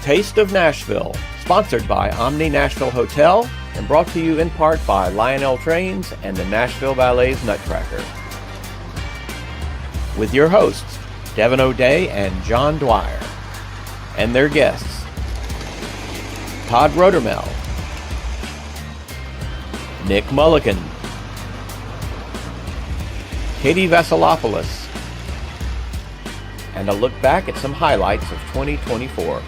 Taste of Nashville, sponsored by Omni Nashville Hotel and brought to you in part by Lionel Trains and the Nashville Ballet's Nutcracker. With your hosts, Devon O'Day and John Dwyer, and their guests, Todd Rodermel, Nick Mullikin, Katie Vasilopoulos, and a look back at some highlights of 2024.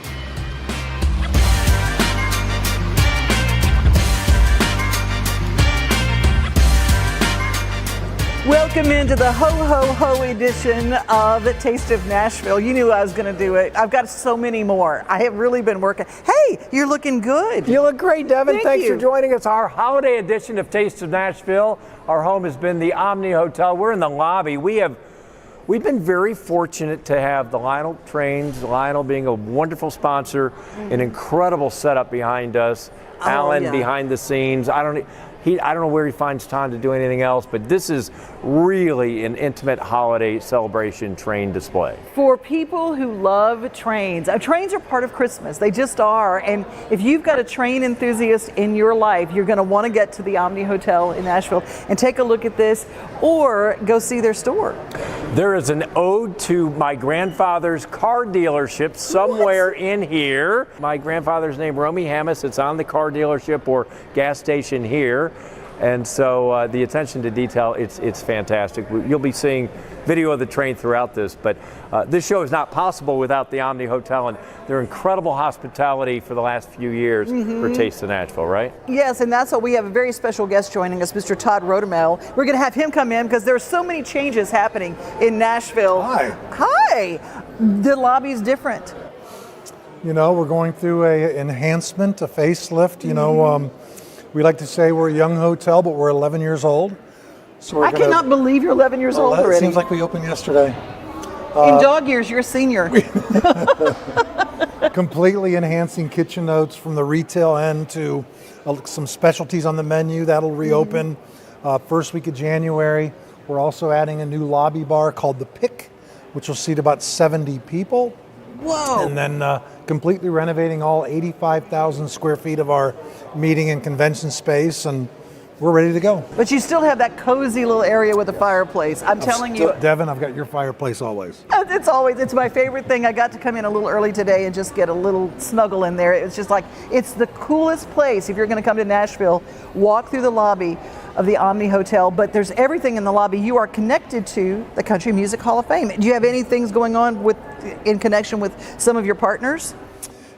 Welcome into the ho-ho-ho edition of the Taste of Nashville. You knew I was going to do it. I've got so many more. I have really been working. Hey, you're looking good. You look great, Devon. Thanks you for joining us. Our holiday edition of Taste of Nashville. Our home has been the Omni Hotel. We're in the lobby. We've been very fortunate to have the Lionel Trains, Lionel being a wonderful sponsor, an incredible setup behind us, Alan behind the scenes. I don't know where he finds time to do anything else, but this is really an intimate holiday celebration train display. For people who love trains, trains are part of Christmas. They just are. And if you've got a train enthusiast in your life, you're going to want to get to the Omni Hotel in Nashville and take a look at this or go see their store. There is an ode to my grandfather's car dealership somewhere in here. My grandfather's name, Romy Hammis. It's on the car dealership or gas station here. And so the attention to detail, it's fantastic. You'll be seeing video of the train throughout this, but this show is not possible without the Omni Hotel and their incredible hospitality for the last few years for Taste of Nashville, right? Yes, and that's what we have a very special guest joining us, Mr. Todd Rodermel. We're going to have him come in because there are so many changes happening in Nashville. Hi. The lobby's different. You know, we're going through an enhancement, a facelift, you know. We like to say we're a young hotel, but we're 11 years old. So I cannot believe you're 11 years old already. It seems like we opened yesterday. In dog years, you're a senior. Completely enhancing kitchen notes from the retail end to some specialties on the menu. That'll reopen first week of January. We're also adding a new lobby bar called The Pick, which will seat about 70 people. Whoa. And then completely renovating all 85,000 square feet of our meeting and convention space, and we're ready to go. But you still have that cozy little area with a fireplace. I'm telling you. Devon, I've got your fireplace always. It's my favorite thing. I got to come in a little early today and just get a little snuggle in there. It's just like, it's the coolest place. If you're going to come to Nashville, walk through the lobby of the Omni Hotel, but there's everything in the lobby. You are connected to the Country Music Hall of Fame. Do you have any things going on in connection with some of your partners?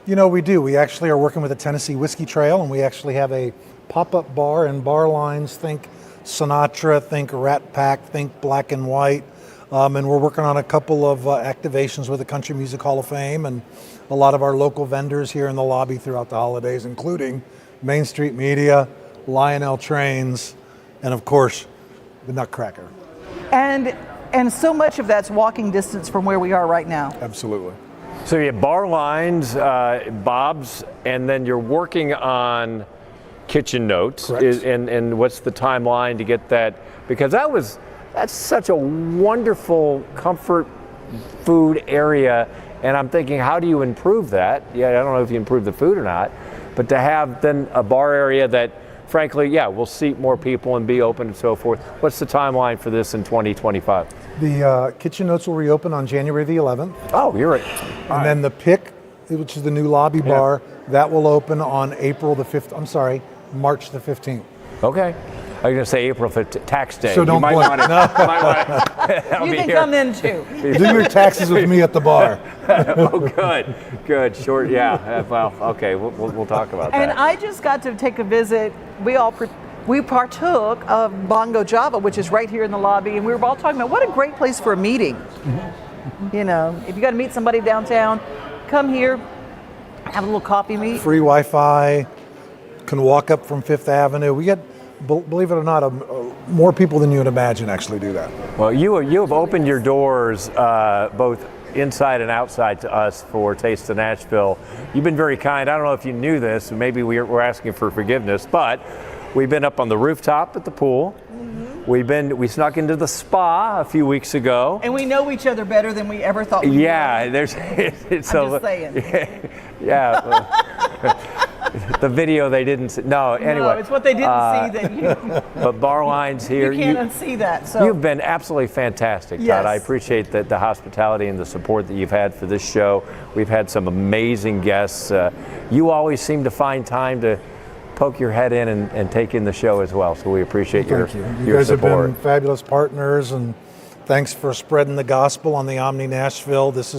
You know, we do. We actually are working with the Tennessee Whiskey Trail, and we actually have a pop-up bar and bar lines. Think Sinatra, think Rat Pack, think Black and White. And we're working on a couple of activations with the Country Music Hall of Fame and a lot of our local vendors here in the lobby throughout the holidays, including Main Street Media, Lionel Trains, and of course, the Nutcracker. And so much of that's walking distance from where we are right now. Absolutely. So you have bar lines, Bob's, and then you're working on kitchen notes. Correct. And what's the timeline to get that? Because that's such a wonderful comfort food area, and I'm thinking, how do you improve that? Yeah, I don't know if you improve the food or not, but to have then a bar area that, frankly, will seat more people and be open and so forth. What's the timeline for this in 2025? The kitchen notes will reopen on January the 11th. Oh, you're right. And then the Pick, which is the new lobby bar, that will open on March the 15th. Okay. I was going to say April for tax day. So don't blink. You can come in too. Do your taxes with me at the bar. Oh, good. Short, well, okay, we'll talk about that. And I just got to take a visit. We partook of Bongo Java, which is right here in the lobby, and we were all talking about what a great place for a meeting. You know, if you got to meet somebody downtown, come here, have a little coffee meet. Free Wi-Fi, can walk up from Fifth Avenue. We get, believe it or not, more people than you would imagine actually do that. Well, you have opened your doors both inside and outside to us for Taste of Nashville. You've been very kind. I don't know if you knew this, maybe we're asking for forgiveness, but we've been up on the rooftop at the pool. We snuck into the spa a few weeks ago. And we know each other better than we ever thought we Yeah, would. there's I'm just saying. The video they didn't see. No, anyway. No, it's what they didn't see that you, But bar lines here. you can't unsee that. So You've been absolutely fantastic, Todd. Yes. I appreciate the hospitality and the support that you've had for this show. We've had some amazing guests. You always seem to find time to poke your head in and take in the show as well. So we appreciate your support. You guys have been fabulous partners, and thanks for spreading the gospel on the Omni Nashville. This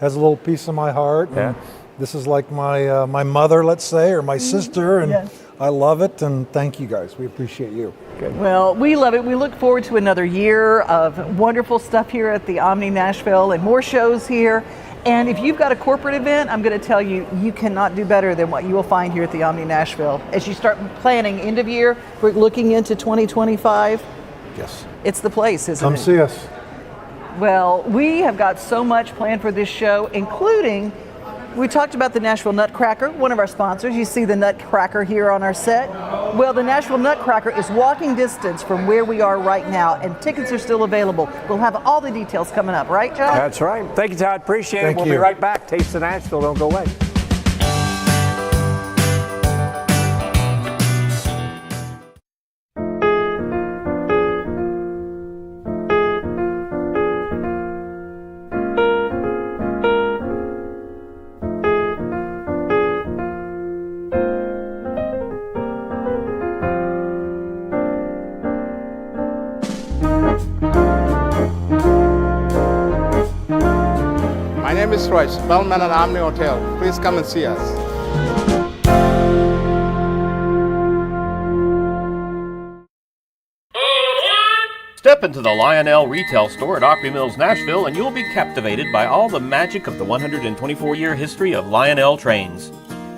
has a little piece of my heart. Yeah. This is like my mother, let's say, or my sister, and Yes. I love it, and thank you guys. We appreciate you. Well, we love it. We look forward to another year of wonderful stuff here at the Omni Nashville and more shows here. And if you've got a corporate event, I'm going to tell you, you cannot do better than what you will find here at the Omni Nashville. As you start planning end of year, we're looking into 2025. Yes. It's the place, isn't Come it? see us. Well, we have got so much planned for this show, including we talked about the Nashville Nutcracker, one of our sponsors. You see the Nutcracker here on our set. Well, the Nashville Nutcracker is walking distance from where we are right now, and tickets are still available. We'll have all the details coming up, right, John? That's right. Thank you, Todd. Appreciate Thank it. We'll you. be right back. Taste of Nashville. Don't go away. My name is Royce, Bellman and Omni Hotel. Please come and see us. Step into the Lionel retail store at Opry Mills, Nashville, and you'll be captivated by all the magic of the 124-year history of Lionel trains.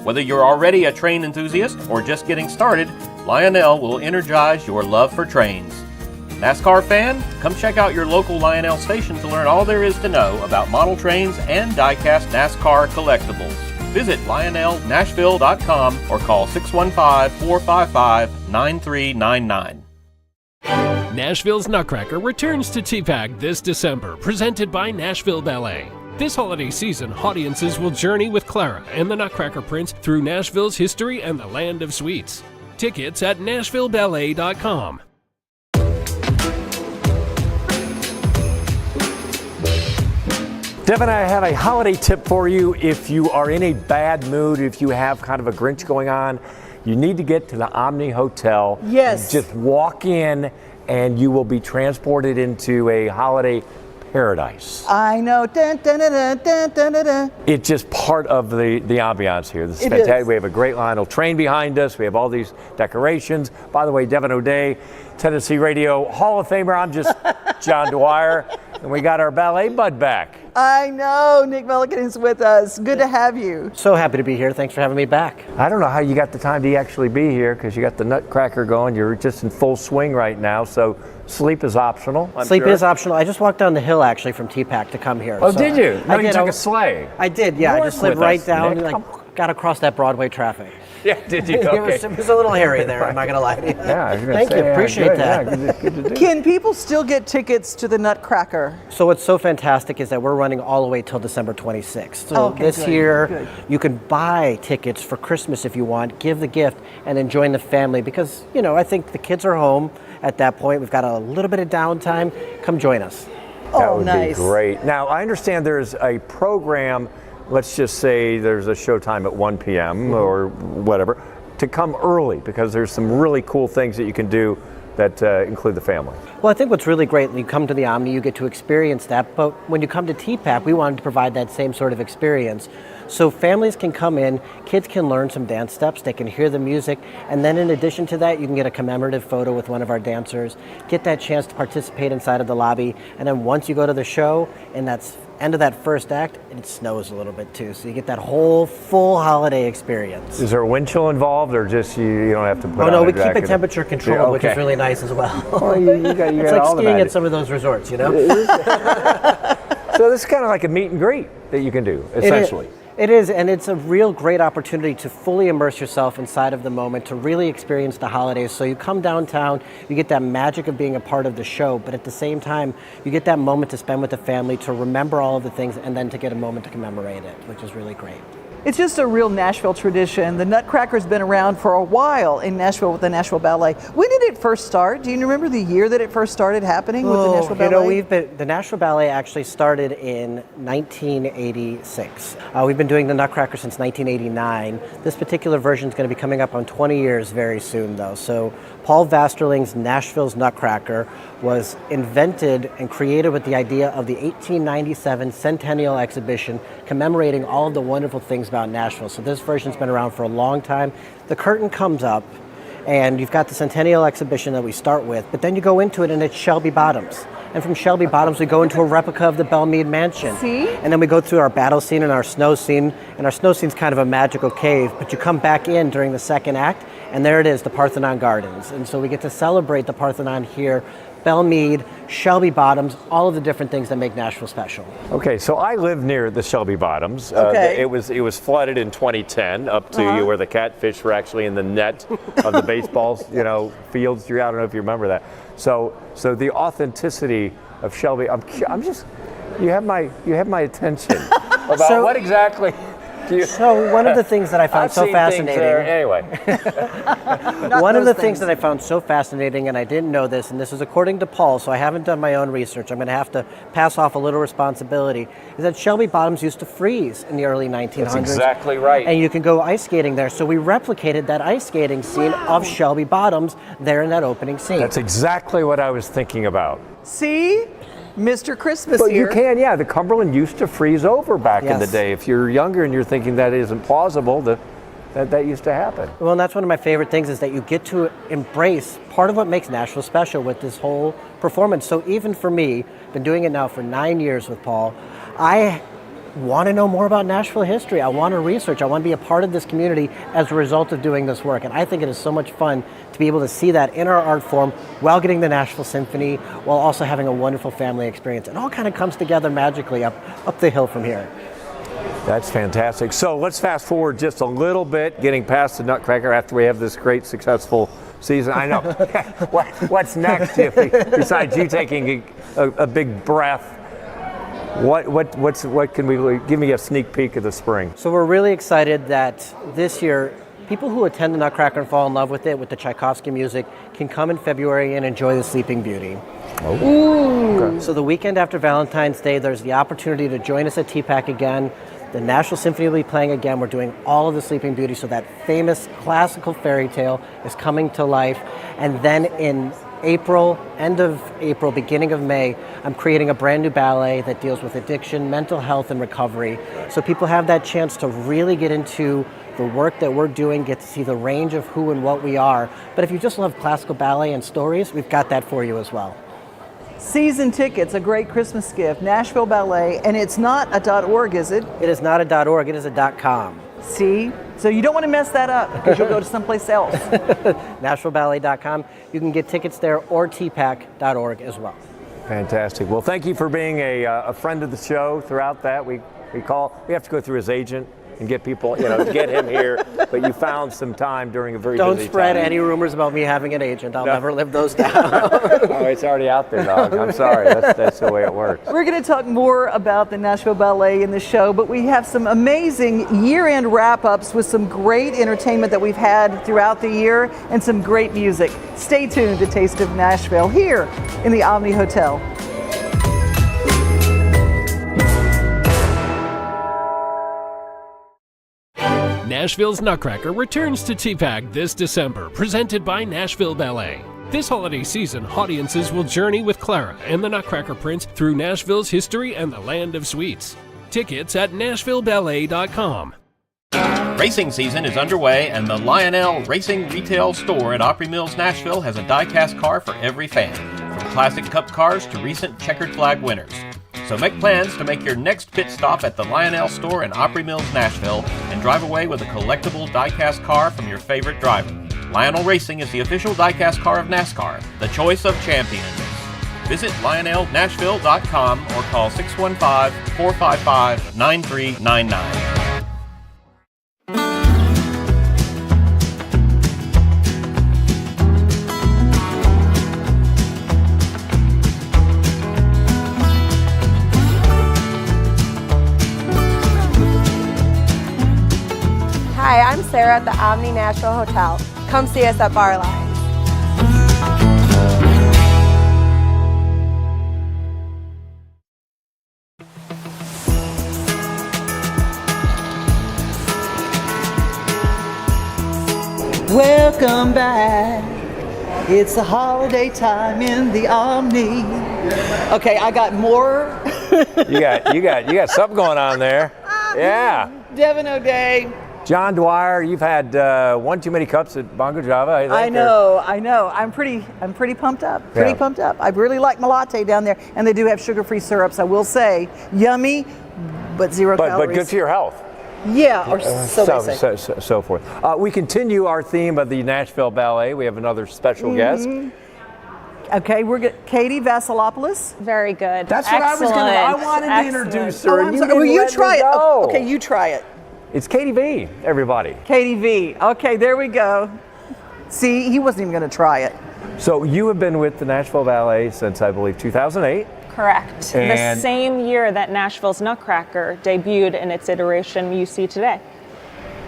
Whether you're already a train enthusiast or just getting started, Lionel will energize your love for trains. NASCAR fan? Come check out your local Lionel station to learn all there is to know about model trains and die-cast NASCAR collectibles. Visit LionelNashville.com or call 615-455-9399. Nashville's Nutcracker returns to TPAC this December, presented by Nashville Ballet. This holiday season, audiences will journey with Clara and the Nutcracker Prince through Nashville's history and the land of sweets. Tickets at NashvilleBallet.com. Devon, I have a holiday tip for you. If you are in a bad mood, if you have kind of a Grinch going on, you need to get to the Omni Hotel. Yes. Just walk in and you will be transported into a holiday paradise. I know. Dun, dun, dun, dun, dun, dun, dun, dun. It's just part of the ambiance here. This is It fantastic. is. We have a great Lionel train behind us. We have all these decorations. By the way, Devon O'Day, Tennessee Radio Hall of Famer. I'm just John Dwyer. And we got our ballet bud back. I know. Nick Mullikin is with us. Good to have you. So happy to be here. Thanks for having me back. I don't know how you got the time to actually be here because you got the Nutcracker going. You're just in full swing right now. So sleep is optional. I'm Sleep sure. is optional. I just walked down the hill actually from TPAC to come here. Oh, So did you? No, I you did. took a sleigh. I did, yeah. I Work just lived with right us, down, Nick. got across that Broadway traffic. Yeah, did you? It Okay. was a little hairy there, I'm not going to lie to you. Yeah, I was gonna Thank say, you, yeah, appreciate good, that. Yeah, good to do. Can people still get tickets to the Nutcracker? So what's so fantastic is that we're running all the way till December 26th. So Okay, this good, year, good. you can buy tickets for Christmas if you want, give the gift, and then join the family because, you know, I think the kids are home at that point. We've got a little bit of downtime. Come join us. That Oh, would nice. be great. Now, I understand there's a program, let's just say there's a showtime at 1 p.m. or whatever, to come early because there's some really cool things that you can do that include the family. Well, I think what's really great, you come to the Omni, you get to experience that, but when you come to TPAC, we wanted to provide that same sort of experience. So families can come in, kids can learn some dance steps, they can hear the music, and then in addition to that, you can get a commemorative photo with one of our dancers, get that chance to participate inside of the lobby, and then once you go to the show, and that's end of that first act, it snows a little bit too, so you get that whole full holiday experience. Is there a wind chill involved or just you don't have to put Oh on no, a we keep jacket? it temperature controlled, Yeah, which is okay. really nice as well. Well, you got It's like all the skiing magic. at some of those resorts, you know? So this is kind of like a meet and greet that you can do, essentially. It is, and it's a real great opportunity to fully immerse yourself inside of the moment, to really experience the holidays. So you come downtown, you get that magic of being a part of the show, but at the same time, you get that moment to spend with the family, to remember all of the things, and then to get a moment to commemorate it, which is really great. It's just a real Nashville tradition. The Nutcracker's been around for a while in Nashville with the Nashville Ballet. When did it first start? Do you remember the year that it first started happening with the Nashville Ballet? The Nashville Ballet actually started in 1986. We've been doing the Nutcracker since 1989. This particular version is going to be coming up on 20 years very soon, though. So Paul Vasterling's Nashville's Nutcracker was invented and created with the idea of the 1897 Centennial Exhibition commemorating all of the wonderful things about Nashville. So this version's been around for a long time. The curtain comes up and you've got the Centennial Exhibition that we start with, but then you go into it and it's Shelby Bottoms. And from Shelby Bottoms, we go into a replica of the Belmead Mansion. See? And then we go through our battle scene and our snow scene. And our snow scene's kind of a magical cave, but you come back in during the second act, and there it is, the Parthenon Gardens. And so we get to celebrate the Parthenon here, Belmead, Shelby Bottoms, all of the different things that make Nashville special. Okay, so I live near the Shelby Bottoms. Okay. It was flooded in 2010 up to where the catfish were actually in the net of the baseball, fields. I don't know if you remember that. So the authenticity of Shelby, I'm just, you have my attention about what exactly. So one of the things that I found so fascinating. Anyway. One of the things that I found so fascinating, and I didn't know this, and this is according to Paul, so I haven't done my own research. I'm going to have to pass off a little responsibility. Is that Shelby Bottoms used to freeze in the early 1900s. That's exactly right. And you can go ice skating there. So we replicated that ice skating scene of Shelby Bottoms there in that opening scene. That's exactly what I was thinking about. See? Mr. Christmas But here. you can, the Cumberland used to freeze over back in the Yes. day. If you're younger and you're thinking that isn't plausible, that used to happen. Well, and that's one of my favorite things is that you get to embrace part of what makes Nashville special with this whole performance. So even for me, been doing it now for 9 years with Paul, I want to know more about Nashville history. I want to research. I want to be a part of this community as a result of doing this work. And I think it is so much fun to be able to see that in our art form while getting the Nashville Symphony, while also having a wonderful family experience. It all kind of comes together magically up the hill from here. That's fantastic. So let's fast forward just a little bit, getting past the Nutcracker after we have this great, successful season. I know. What's next, besides you taking a big breath? What can we give me a sneak peek of the spring? So we're really excited that this year, people who attend the Nutcracker and fall in love with it, with the Tchaikovsky music, can come in February and enjoy the Sleeping Beauty. Okay. So the weekend after Valentine's Day, there's the opportunity to join us at TPAC again. The Nashville Symphony will be playing again. We're doing all of the Sleeping Beauty, so that famous classical fairy tale is coming to life. And then in April, end of April, beginning of May, I'm creating a brand new ballet that deals with addiction, mental health, and recovery. So people have that chance to really get into the work that we're doing, get to see the range of who and what we are. But if you just love classical ballet and stories, we've got that for you as well. Season tickets, a great Christmas gift. Nashville Ballet, and it's not a .org, is it? It is not a .org, it is a .com. See? So you don't want to mess that up because you'll go to someplace else. NashvilleBallet.com. You can get tickets there, or tpac.org as well. Fantastic. Well, thank you for being a friend of the show throughout that. We have to go through his agent and get people, to get him here. But you found some time during a very busy time. Don't spread any rumors about me having an agent. I'll never live those down. Oh, it's already out there, dog. I'm sorry. That's the way it works. We're going to talk more about the Nashville Ballet in the show, but we have some amazing year-end wrap-ups with some great entertainment that we've had throughout the year and some great music. Stay tuned to Taste of Nashville here in the Omni Hotel. Nashville's Nutcracker returns to TPAC this December, presented by Nashville Ballet. This holiday season, audiences will journey with Clara and the Nutcracker Prince through Nashville's history and the land of sweets. Tickets at NashvilleBallet.com. Racing season is underway, and the Lionel Racing Retail Store at Opry Mills, Nashville has a die-cast car for every fan, from classic cup cars to recent checkered flag winners. So make plans to make your next pit stop at the Lionel store in Opry Mills, Nashville, and drive away with a collectible die-cast car from your favorite driver. Lionel Racing is the official die-cast car of NASCAR, the choice of champions. Visit LionelNashville.com or call 615-455-9399. at the Omni Nashville Hotel. Come see us at Bar Line. Welcome back. It's the holiday time in the Omni. Okay, I got more. You got something going on there. Yeah. Devon O'Day. John Dwyer, you've had one too many cups at Bongo Java. I know. I'm pretty pumped up. Pretty pumped up. I really like my latte down there, and they do have sugar-free syrups. I will say, yummy, but zero calories. But good for your health. Yeah, or so they say. So forth. We continue our theme of the Nashville Ballet. We have another special guest. Okay, we're good. Katie Vasilopoulos. Very good. That's what Excellent. I wanted to introduce her. and you Well, didn't you let me try it. go. Okay, you try it. It's Katie V, everybody. Katie V. Okay, there we go. See, he wasn't even going to try it. So you have been with the Nashville Ballet since, I believe, 2008. Correct. And the same year that Nashville's Nutcracker debuted in its iteration you see today.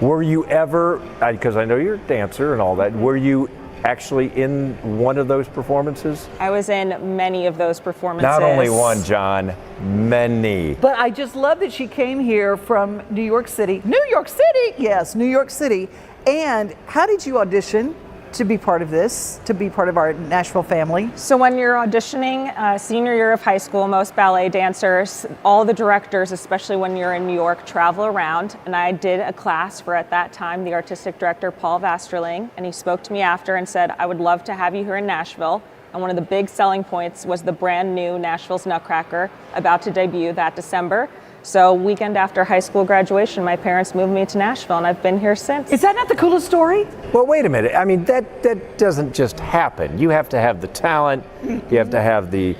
Were you ever, because I know you're a dancer and all that, were you actually in one of those performances? I was in many of those performances. Not only one, John, many. But I just love that she came here from New York City. New York City! Yes, New York City. And how did you audition to be part of this, to be part of our Nashville family? So when you're auditioning senior year of high school, most ballet dancers, all the directors, especially when you're in New York, travel around. And I did a class for, at that time, the artistic director, Paul Vasterling, and he spoke to me after and said, I would love to have you here in Nashville. And one of the big selling points was the brand new Nashville's Nutcracker, about to debut that December. So weekend after high school graduation, my parents moved me to Nashville, and I've been here since. Is that not the coolest story? Well, wait a minute. I mean, that doesn't just happen. You have to have the talent. You have to have the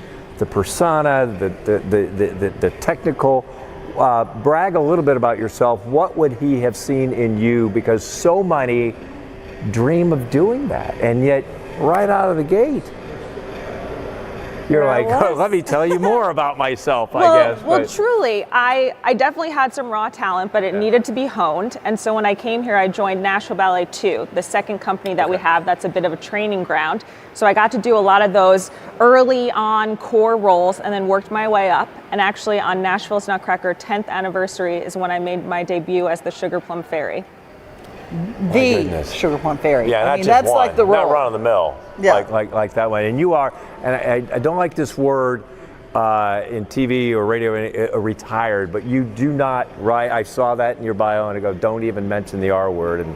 persona, the technical. Brag a little bit about yourself. What would he have seen in you? Because so many dream of doing that, and yet right out of the gate, you're like, oh, let me tell you more about myself, I guess. Well, truly, I definitely had some raw talent, but it needed to be honed. And so when I came here, I joined Nashville Ballet 2, the second company that we have that's a bit of a training ground. So I got to do a lot of those early on core roles and then worked my way up. And actually on Nashville's Nutcracker 10th anniversary is when I made my debut as the Sugar Plum Fairy. The Sugar Plum Fairy. Yeah, I mean, that's one, like the role. not run of the mill. Yeah. Like that one. And you are, and I don't like this word in TV or radio, retired, but you do not, right? I saw that in your bio and I go, don't even mention the R word, and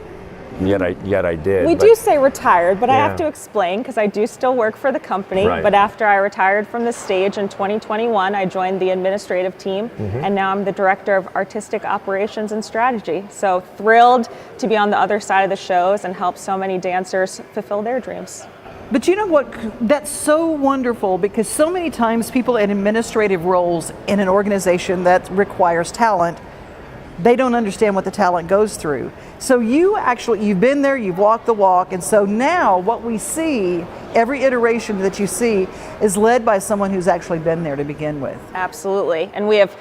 yet I did. We do say retired, but I have to explain because I do still work for the company. Right. But after I retired from the stage in 2021, I joined the administrative team, and now I'm the director of artistic operations and strategy. So thrilled to be on the other side of the shows and help so many dancers fulfill their dreams. But you know what? That's so wonderful because so many times people in administrative roles in an organization that requires talent, they don't understand what the talent goes through. So you've been there, you've walked the walk, and so now what we see, every iteration that you see, is led by someone who's actually been there to begin with. Absolutely. And we have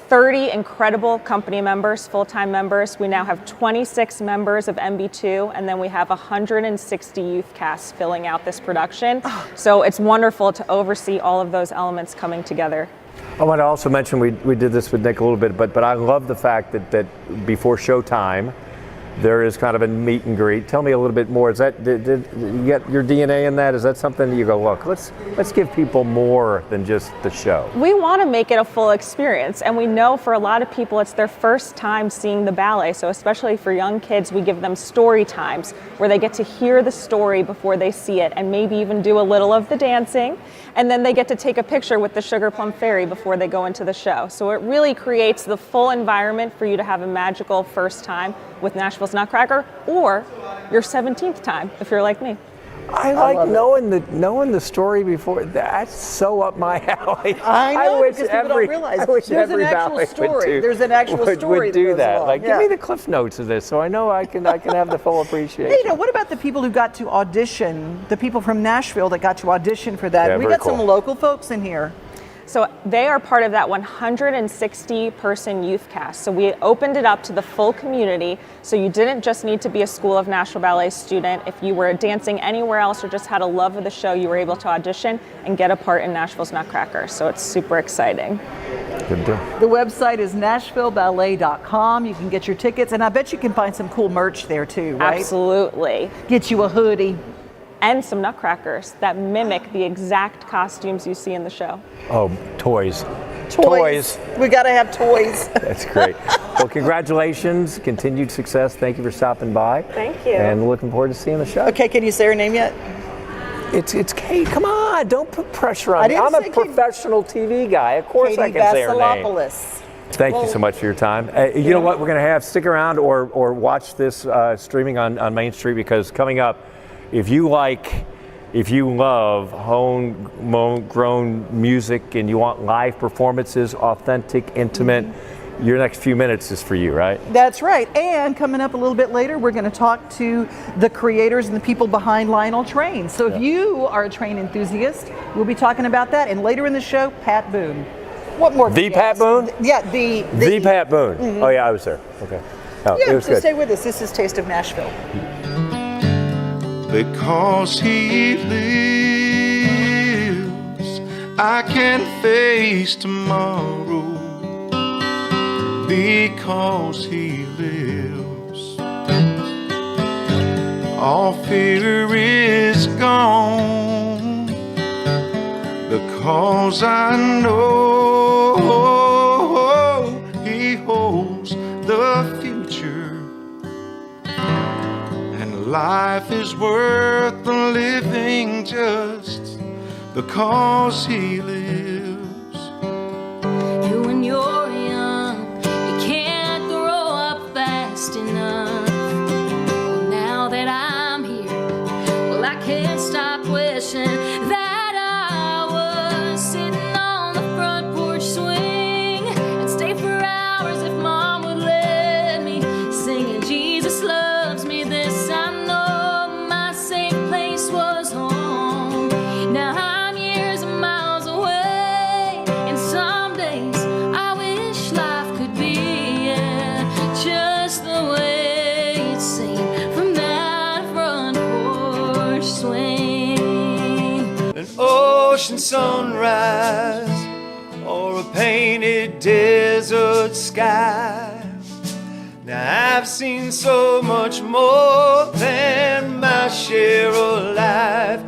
30 incredible company members, full-time members. We now have 26 members of MB2, and then we have 160 youth casts filling out this production. So it's wonderful to oversee all of those elements coming together. I want to also mention we did this with Nick a little bit, but I love the fact that before showtime, there is kind of a meet and greet. Tell me a little bit more. Is that did you get your DNA in that? Is that something that you go, look, let's give people more than just the show? We want to make it a full experience, and we know for a lot of people it's their first time seeing the ballet. So especially for young kids, we give them story times where they get to hear the story before they see it, and maybe even do a little of the dancing, and then they get to take a picture with the Sugar Plum Fairy before they go into the show. So it really creates the full environment for you to have a magical first time with Nashville's Nutcracker, or your 17th time if you're like me. I like knowing the story before. That's so up my alley. I know, wish because people don't realize there's an actual story. There's an actual story would do that goes that. along. Like, Yeah. give me the cliff notes of this, so I know I can have the full appreciation. Hey, what about the people who got to audition? The people from Nashville that got to audition for that? Yeah, We very got some cool. local folks in here. So they are part of that 160-person youth cast. So we opened it up to the full community. So you didn't just need to be a School of Nashville Ballet student. If you were dancing anywhere else or just had a love of the show, you were able to audition and get a part in Nashville's Nutcracker. So it's super exciting. Good deal. The website is NashvilleBallet.com. You can get your tickets, and I bet you can find some cool merch there too, right? Absolutely. Get you a hoodie. And some nutcrackers that mimic the exact costumes you see in the show. Oh, toys. We got to have toys. That's great. Well, congratulations, continued success. Thank you for stopping by. Thank you. And looking forward to seeing the show. Okay, can you say her name yet? It's Kate. Come on, don't put pressure on me. didn't I'm a say professional TV guy. Of course I Katie can say her name. Vasilopoulos. Thank you so much for your time. You know what? We're going to have stick around or watch this streaming on Main Street, because coming up, if you love homegrown music and you want live performances, authentic, intimate, your next few minutes is for you, right? That's right. And coming up a little bit later, we're going to talk to the creators and the people behind Lionel Train. So if you are a train enthusiast, we'll be talking about that. And later in the show, Pat Boone. What more? The Pat Boone? Yeah, the Pat Boone. Oh yeah, I was there. Okay. Oh, it Yeah, was so good. stay with us. This is Taste of Nashville. Because he lives, I can face tomorrow. Because he lives, all fear is gone. Because I know he holds the future. Life is worth the living just because he lives. And when you're young, you can't grow up fast enough. Well, now that I'm here, well, I can't stop wishing that I was sitting on the front porch swing and stay for hours if Mom would let me, singing Jesus loves me. This I know, my safe place was home. Now I'm years and miles away, and some days I wish life could be just the way it seemed from that front porch swing. An ocean sunrise or a painted desert sky. Now I've seen so much more than my share of life.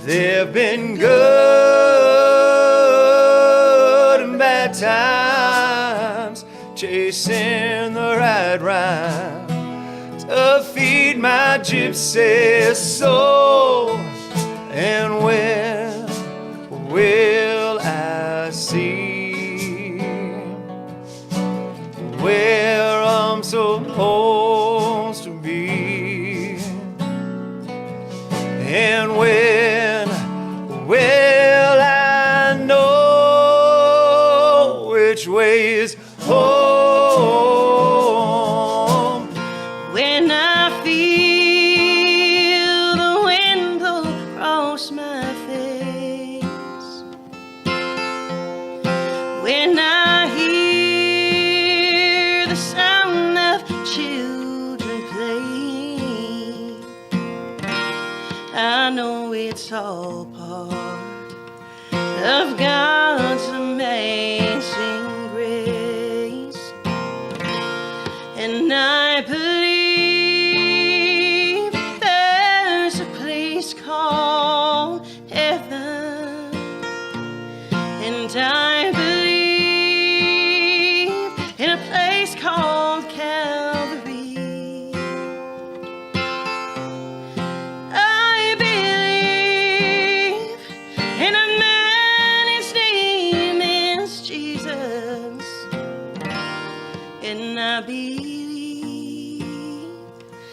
There've been good and bad times, chasing the right rhyme to feed my gypsy soul. And when will I see where I'm supposed to be? And when will I know which way is home? When I feel the wind blow across my face, when I hear the sound of children play, I know it's all part of God's amazing grace. And I believe there's a place called heaven. And I believe in a place called Calvary. I believe in a man, his name is Jesus. And I believe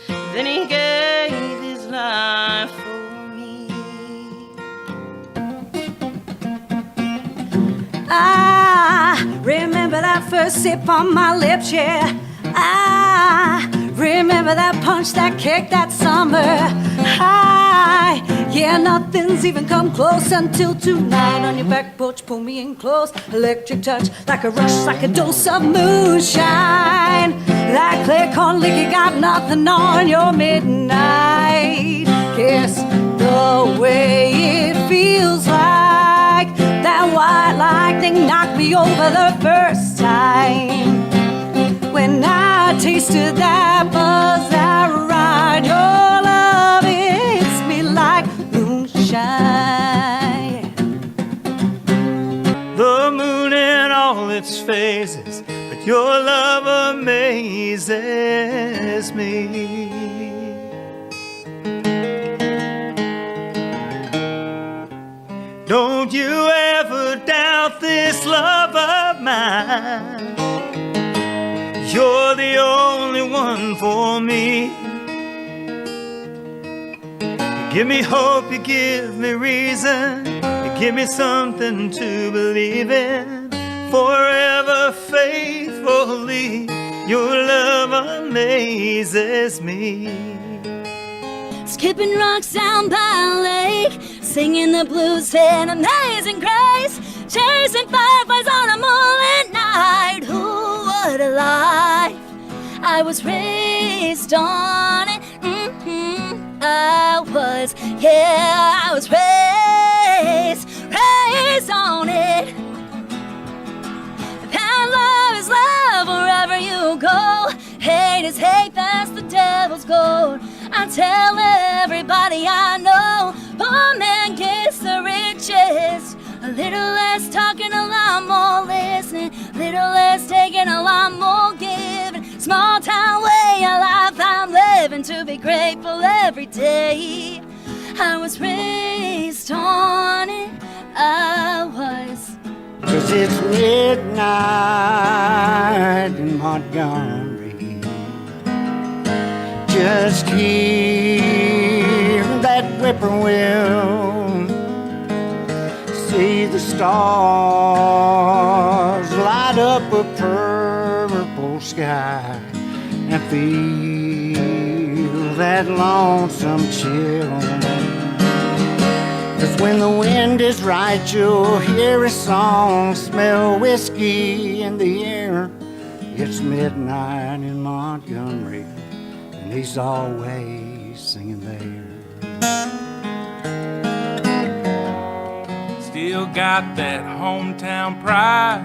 that he gave his life for me. I remember that first sip on my lips, yeah. I remember that punch, that kick, that summer high. Yeah, nothing's even come close until tonight. On your back porch, pull me in close. Electric touch, like a rush, like a dose of moonshine. That clear corn lick, you got nothing on your midnight kiss. The way it feels like that white lightning knocked me over the first time. When I tasted that buzz, that ride, your love hits me like moonshine. The moon in all its phases, but your love amazes me. Don't you ever doubt this love of mine. You're the only one for me. You give me hope, you give me reason, you give me something to believe in. Forever faithfully, your love amazes me. Skipping rocks down by a lake, singing the blues in Amazing Grace, chasing fireflies on a moonlit night. Who would have life? I was raised on it. I was raised on it. And love is love wherever you go. Hate is hate, that's the devil's gold. I tell everybody I know, poor man gets the riches. A little less talking, a lot more listening. Little less taking, a lot more giving. Small town way of life I'm living, to be grateful every day. I was raised on it, I was. 'Cause it's midnight in Montgomery. Just hear that whippoorwill, see the stars light up a purple sky, and feel that lonesome chill. 'Cause when the wind is right, you'll hear a song, smell whiskey in the air. It's midnight in Montgomery, and he's always singing there. Still got that hometown pride,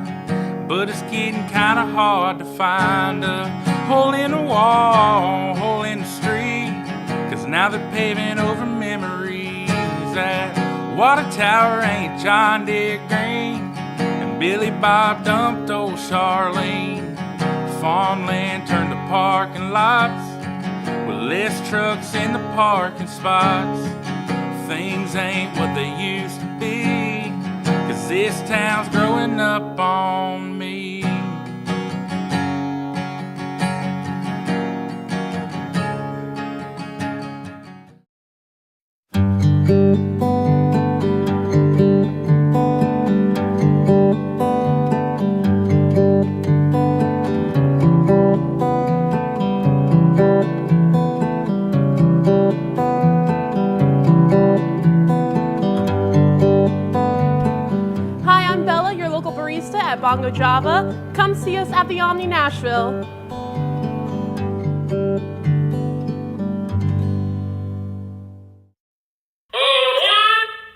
but it's getting kinda hard to find a hole in the wall, hole in the street. 'Cause now they're paving over memories. That water tower ain't John Deere Green, and Billy Bob dumped old Charlene. Farmland turned to parking lots, with less trucks in the parking spots. Things ain't what they used to be, 'cause this town's growing up on me. Bongo Java. Come see us at the Omni Nashville.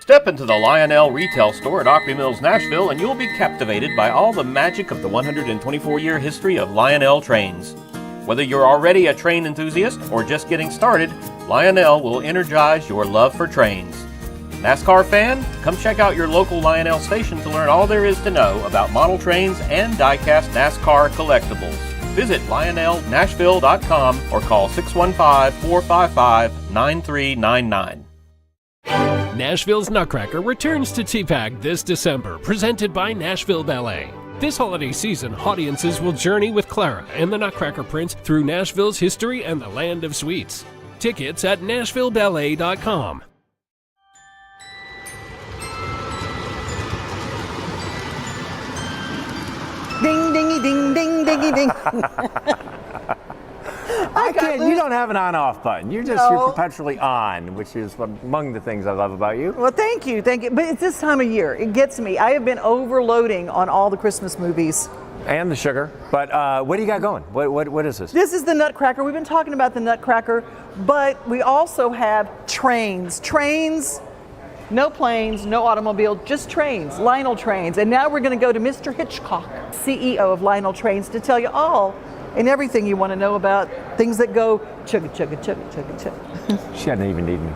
Step into the Lionel retail store at Opry Mills, Nashville, and you'll be captivated by all the magic of the 124-year history of Lionel trains. Whether you're already a train enthusiast or just getting started, Lionel will energize your love for trains. NASCAR fan? Come check out your local Lionel station to learn all there is to know about model trains and die-cast NASCAR collectibles. Visit LionelNashville.com or call 615-455-9399. Nashville's Nutcracker returns to TPAC this December, presented by Nashville Ballet. This holiday season, audiences will journey with Clara and the Nutcracker Prince through Nashville's history and the land of sweets. Tickets at NashvilleBallet.com. Ding, dingy, ding, ding, dingy, ding. I can't. You don't have an on-off button. You're perpetually on, which is among the things I love about you. Well, thank you. But it's this time of year. It gets me. I have been overloading on all the Christmas movies. And the sugar. But what do you got going? What is this? This is the Nutcracker. We've been talking about the Nutcracker, but we also have trains. Trains, no planes, no automobile, just trains, Lionel Trains. And now we're going to go to Mr. Hitchcock, CEO of Lionel Trains, to tell you all and everything you want to know about things that go chugga chugga chugga chugga chugga. She doesn't even need me.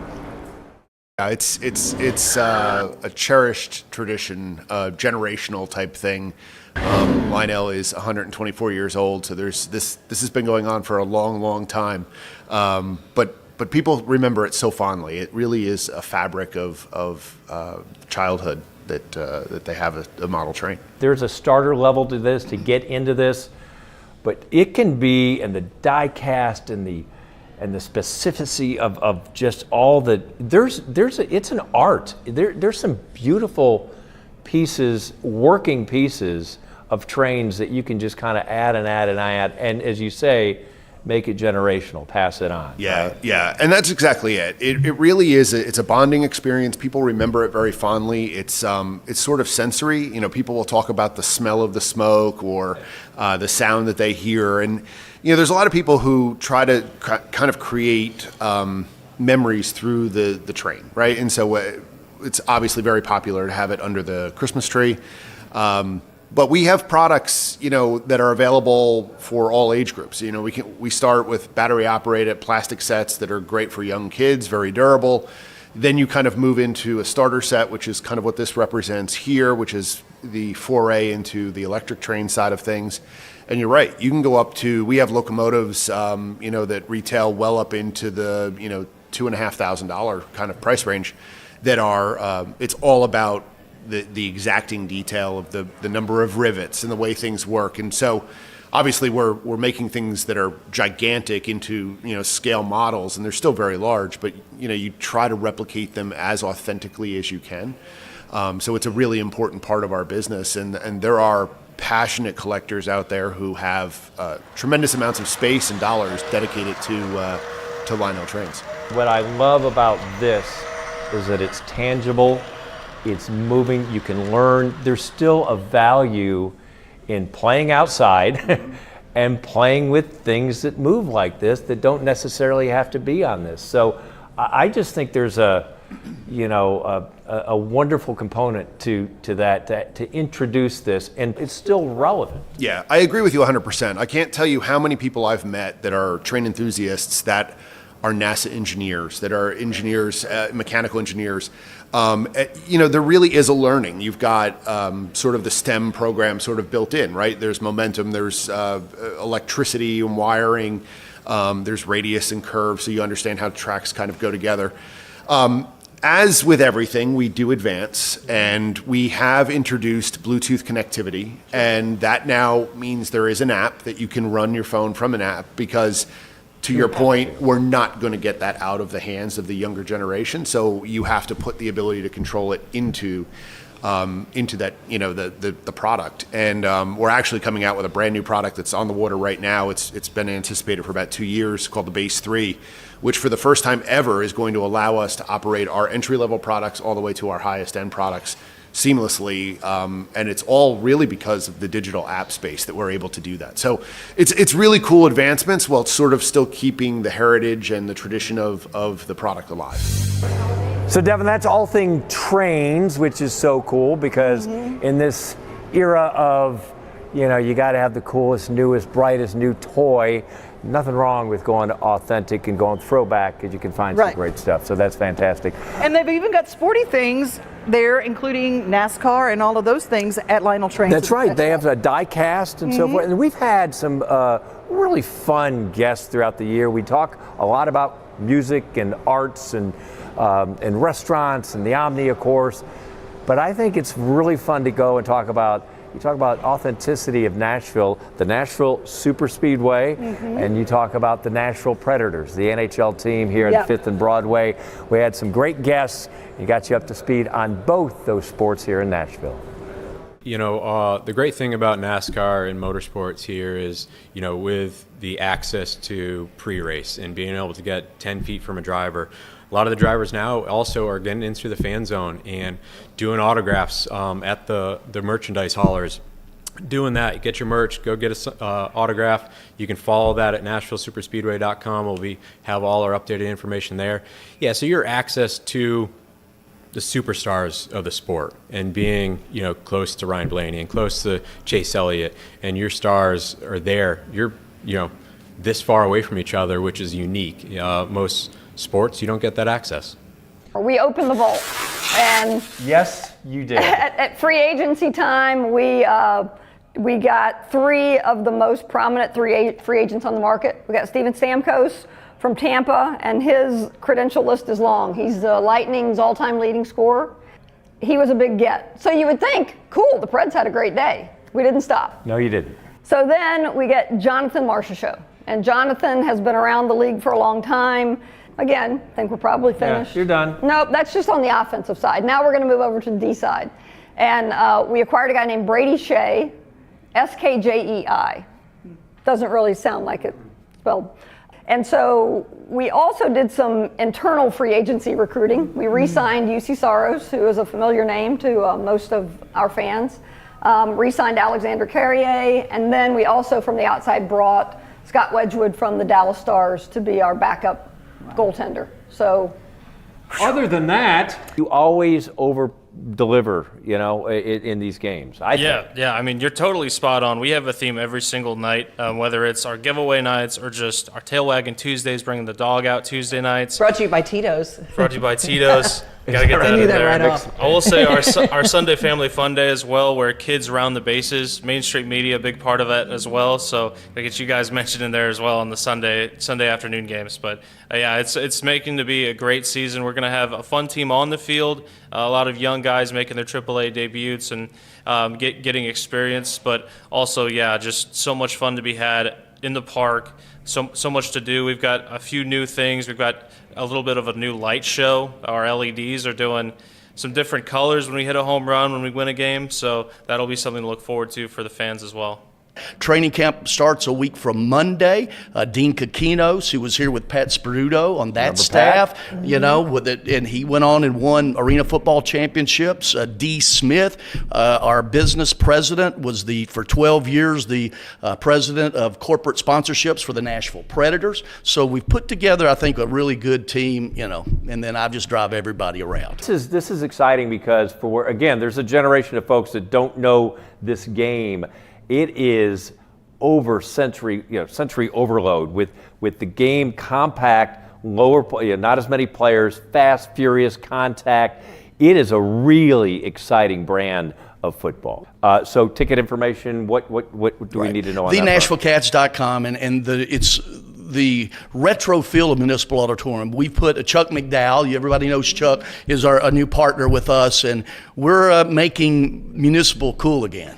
It's a cherished tradition, a generational type thing. Lionel is 124 years old, so this has been going on for a long time. But people remember it so fondly. It really is a fabric of childhood that they have a model train. There's a starter level to this to get into this, but it can be, and the die cast and the specificity of just all the it's an art. There's some beautiful pieces, working pieces of trains that you can just kind of add, and as you say, make it generational, pass it on. Yeah, right? Yeah, and that's exactly it. It really is. It's a bonding experience. People remember it very fondly. It's sort of sensory. You know, people will talk about the smell of the smoke or the sound that they hear, and you know, there's a lot of people who try to kind of create memories through the train, right? And so it's obviously very popular to have it under the Christmas tree. But we have products, you know, that are available for all age groups. You know, we start with battery operated plastic sets that are great for young kids, very durable. Then you kind of move into a starter set, which is kind of what this represents here, which is the foray into the electric train side of things. And you're right, you can go up to, we have locomotives, you know, that retail well up into the, you know, $2,500 kind of price range that are, it's all about the exacting detail of the number of rivets and the way things work. And so obviously we're making things that are gigantic into, you know, scale models, and they're still very large, but you know, you try to replicate them as authentically as you can. So it's a really important part of our business, and there are passionate collectors out there who have tremendous amounts of space and dollars dedicated to Lionel trains. What I love about this is that it's tangible. It's moving, you can learn. There's still a value in playing outside and playing with things that move like this that don't necessarily have to be on this. So I just think there's a wonderful component to that, to introduce this, and it's still relevant. Yeah, I agree with you 100%. I can't tell you how many people I've met that are train enthusiasts that are NASA engineers, that are engineers, mechanical engineers. You know, there really is a learning. You've got sort of the STEM program sort of built in, right? There's momentum, there's electricity and wiring, there's radius and curve, so you understand how tracks kind of go together. As with everything, we do advance, and we have introduced Bluetooth connectivity, and that now means there is an app that you can run your phone from an app, because to your point, we're not going to get that out of the hands of the younger generation. So you have to put the ability to control it into that, you know, the product. And we're actually coming out with a brand new product that's on the water right now. It's been anticipated for about 2 years, called the Base 3, which for the first time ever is going to allow us to operate our entry-level products all the way to our highest-end products seamlessly, and it's all really because of the digital app space that we're able to do that. So it's really cool advancements while sort of still keeping the heritage and the tradition of the product alive. So Devon, that's all thing trains, which is so cool, because in this era of, you know, you got to have the coolest, newest, brightest new toy. Nothing wrong with going authentic and going throwback, because you can find some great stuff. So that's fantastic. And they've even got sporty things there, including NASCAR and all of those things at Lionel Trains. That's right. They have a die cast and so forth. And we've had some really fun guests throughout the year. We talk a lot about music and arts and restaurants and the Omni, of course. But I think it's really fun to go and talk about. You talk about authenticity of Nashville, the Nashville Super Speedway, and you talk about the Nashville Predators, the NHL team here at 5th and Broadway. We had some great guests and got you up to speed on both those sports here in Nashville. The great thing about NASCAR and motorsports here is, with the access to pre-race and being able to get 10 feet from a driver, a lot of the drivers now also are getting into the fan zone and doing autographs at the merchandise haulers. Doing that, get your merch, go get an autograph. You can follow that at NashvilleSuperspeedway.com. We'll have all our updated information there. Yeah, so your access to the superstars of the sport and being, close to Ryan Blaney and close to Chase Elliott, and your stars are there. You're, this far away from each other, which is unique. Most sports, you don't get that access. We opened the vault, and yes, you did. At free agency time, we got 3 of the most prominent free agents on the market. We got Steven Stamkos from Tampa, and his credential list is long. He's the Lightning's all-time leading scorer. He was a big get. So you would think, cool, the Preds had a great day. We didn't stop. No, you didn't. So then we get Jonathan Marchessault. And Jonathan has been around the league for a long time. Again, I think we're probably finished. Yeah, you're done. Nope, that's just on the offensive side. Now we're going to move over to the D side. And we acquired a guy named Brady Shea, S-K-J-E-I. Doesn't really sound like it spelled. And so we also did some internal free agency recruiting. We re-signed UC Saros, who is a familiar name to most of our fans. Re-signed Alexander Carrier, and then we also from the outside brought Scott Wedgwood from the Dallas Stars to be our backup goaltender. So other than that, you always over-deliver, in these games. Yeah. I mean, you're totally spot on. We have a theme every single night, whether it's our giveaway nights or just our tail wagging Tuesdays, bringing the dog out Tuesday nights. Brought to you by Tito's. Gotta get that in there. Right off. I will say our Sunday Family Fun Day as well, where kids round the bases. Main Street Media, a big part of that as well. So I get you guys mentioned in there as well on the Sunday afternoon games. But it's making to be a great season. We're gonna have a fun team on the field, a lot of young guys making their AAA debuts and getting experience. But also, just so much fun to be had in the park. So much to do. We've got a few new things. We've got a little bit of a new light show. Our LEDs are doing some different colors when we hit a home run, when we win a game. So that'll be something to look forward to for the fans as well. Training camp starts a week from Monday. Dean Kakinos, who was here with Pat Sperduto on that staff, with it, and he went on and won arena football championships. Dee Smith, our business president, was for 12 years the president of corporate sponsorships for the Nashville Predators. So we've put together, I think, a really good team, and then I just drive everybody around. This is exciting because there's a generation of folks that don't know this game. It is sensory overload with the game compact, lower, not as many players, fast, furious contact. It is a really exciting brand of football. So ticket information, what do we need to know on that? TheNashvilleCats.com, and it's the retro feel of Municipal Auditorium. We put a Chuck McDowell, everybody knows Chuck, is a new partner with us, and we're making Municipal cool again.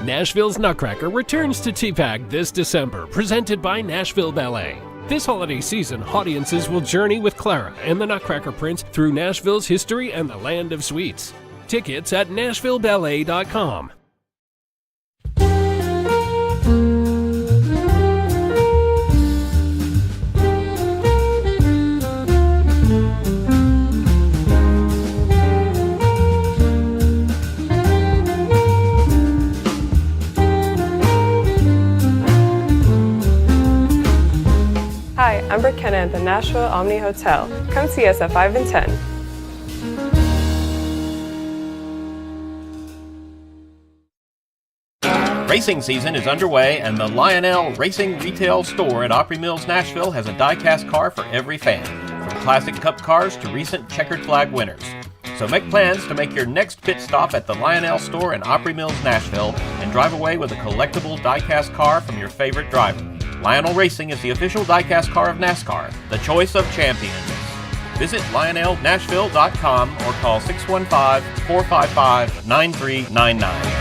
Nashville's Nutcracker returns to TPAC this December, presented by Nashville Ballet. This holiday season, audiences will journey with Clara and the Nutcracker Prince through Nashville's history and the land of sweets. Tickets at NashvilleBallet.com. Hi, I'm Brooke Kenna at the Nashville Omni Hotel. Come see us at 5 and 10. Racing season is underway, and the Lionel Racing Retail Store at Opry Mills, Nashville has a die-cast car for every fan, from classic cup cars to recent checkered flag winners. So make plans to make your next pit stop at the Lionel store in Opry Mills, Nashville, and drive away with a collectible die-cast car from your favorite driver. Lionel Racing is the official die-cast car of NASCAR, the choice of champions. Visit LionelNashville.com or call 615-455-9399.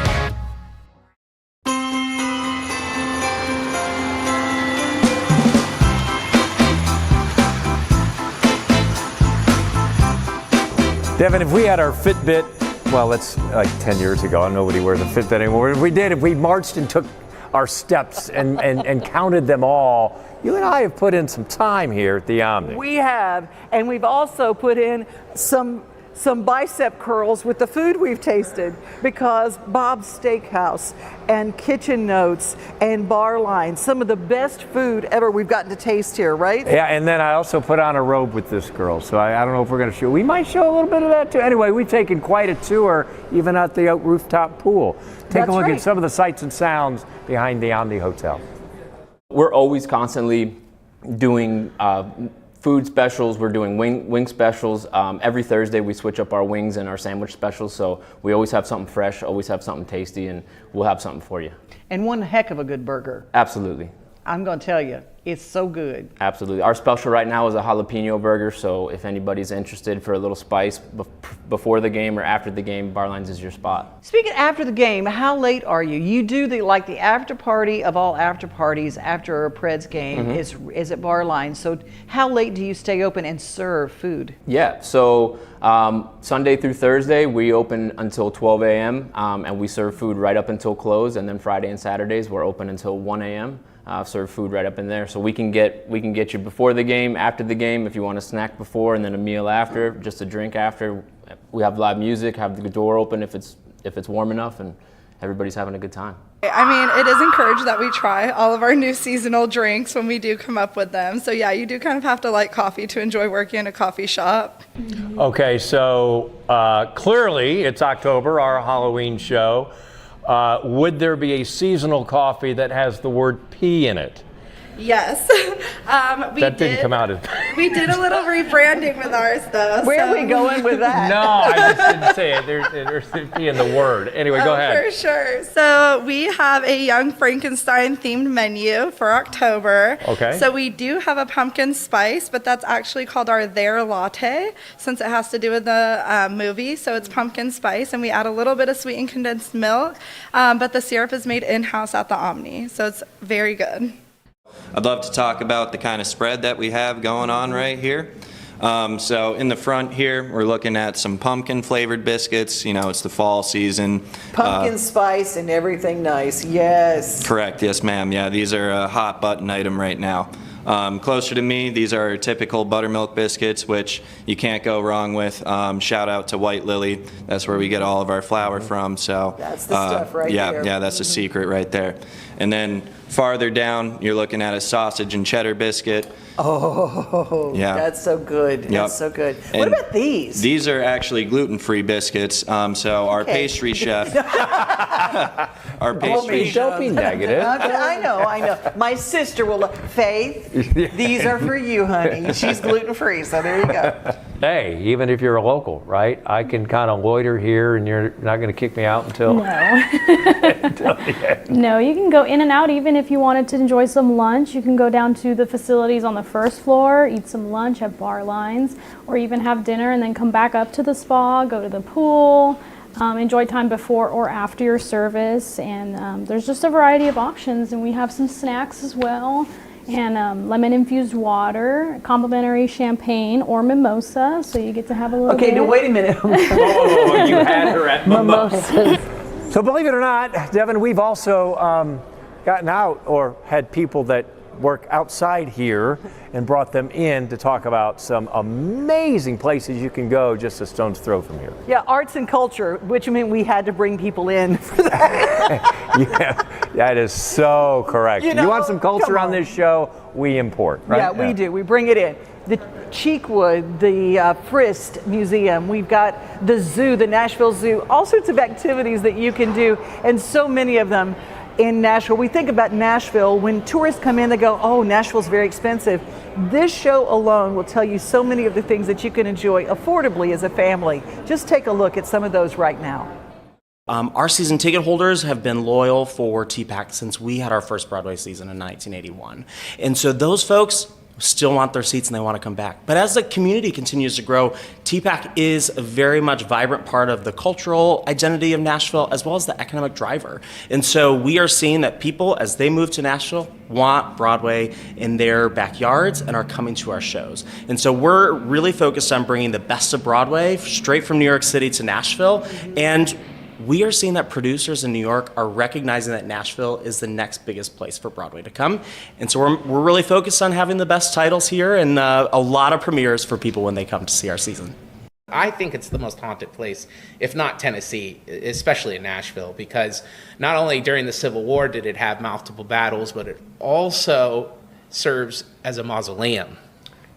Devon, if we had our Fitbit, well, that's like 10 years ago. Nobody wears a Fitbit anymore. If we marched and took our steps and counted them all, you and I have put in some time here at the Omni. We have, and we've also put in some bicep curls with the food we've tasted, because Bob's Steakhouse and Kitchen Notes and Bar Line, some of the best food ever we've gotten to taste here, right? Yeah, and then I also put on a robe with this girl, so I don't know if we're going to show. We might show a little bit of that too. Anyway, we've taken quite a tour, even at the rooftop pool. Take a look at some of the sights and sounds behind the Omni Hotel. We're always constantly doing food specials. We're doing wing specials. Every Thursday we switch up our wings and our sandwich specials, so we always have something fresh, always have something tasty, and we'll have something for you. And one heck of a good burger. Absolutely. I'm going to tell you, it's so good. Absolutely. Our special right now is a jalapeno burger, so if anybody's interested for a little spice before the game or after the game, Barlines is your spot. Speaking after the game, how late are you? You do the after party of all after parties after a Preds game is at Bar Line. So how late do you stay open and serve food? Yeah, so Sunday through Thursday we open until 12 a.m. And we serve food right up until close, and then Friday and Saturdays we're open until 1 a.m. Serve food right up in there, so we can get you before the game, after the game, if you want a snack before, and then a meal after, just a drink after. We have live music, have the door open if it's warm enough, and everybody's having a good time. I mean, it is encouraged that we try all of our new seasonal drinks when we do come up with them. So yeah, you do kind of have to like coffee to enjoy working in a coffee shop. Okay, so clearly it's October, our Halloween show. Would there be a seasonal coffee that has the word P in it? Yes. Didn't come out as we did a little rebranding with ours, though. Where are we going with that? No, I just didn't say it. There's the P in the word. Anyway, go ahead. For sure. So we have a Young Frankenstein themed menu for October. Okay. So we do have a pumpkin spice, but that's actually called our Their Latte, since it has to do with the movie. So it's pumpkin spice, and we add a little bit of sweetened condensed milk, but the syrup is made in-house at the Omni, so it's very good. I'd love to talk about the kind of spread that we have going on right here. So in the front here, we're looking at some pumpkin flavored biscuits. You know, it's the fall season. Pumpkin spice and everything nice, yes. Correct, yes ma'am. Yeah, these are a hot button item right now. Closer to me, these are typical buttermilk biscuits, which you can't go wrong with. Shout out to White Lily. That's where we get all of our flour from. So that's the stuff right there. Yeah, that's the secret right there. And then farther down, you're looking at a sausage and cheddar biscuit. Oh, yeah. That's so good. Yep. That's so good. And what about these? These are actually gluten-free biscuits. So our pastry chef, Don't be negative. I know. My sister will. Faith, these are for you, honey. She's gluten-free, so there you go. Hey, even if you're a local, right? I can kind of loiter here, and you're not going to kick me out until. No, you can go in and out even if you wanted to enjoy some lunch. You can go down to the facilities on the first floor, eat some lunch at Bar Lines, or even have dinner and then come back up to the spa, go to the pool, enjoy time before or after your service. And there's just a variety of options, and we have some snacks as well. And lemon-infused water, complimentary champagne or mimosa, so you get to have a little bit. Okay, now wait a minute. Oh, you had her at mimosas. So believe it or not, Devon, we've also gotten out or had people that work outside here and brought them in to talk about some amazing places you can go just a stone's throw from here. Yeah, arts and culture, which meant we had to bring people in for that. Yeah, that is so correct. You want some culture on this show, we import, right? Yeah, we do. We bring it in. The Cheekwood, the Frist Museum, we've got the zoo, the Nashville Zoo, all sorts of activities that you can do, and so many of them in Nashville. We think about Nashville, when tourists come in, they go, oh, Nashville's very expensive. This show alone will tell you so many of the things that you can enjoy affordably as a family. Just take a look at some of those right now. Our season ticket holders have been loyal for TPAC since we had our first Broadway season in 1981. And so those folks still want their seats and they want to come back. But as the community continues to grow, TPAC is a very much vibrant part of the cultural identity of Nashville as well as the economic driver. And so we are seeing that people, as they move to Nashville, want Broadway in their backyards and are coming to our shows. And so we're really focused on bringing the best of Broadway straight from New York City to Nashville. And we are seeing that producers in New York are recognizing that Nashville is the next biggest place for Broadway to come. And so we're really focused on having the best titles here and a lot of premieres for people when they come to see our season. I think it's the most haunted place, if not Tennessee, especially in Nashville, because not only during the Civil War did it have multiple battles, but it also serves as a mausoleum.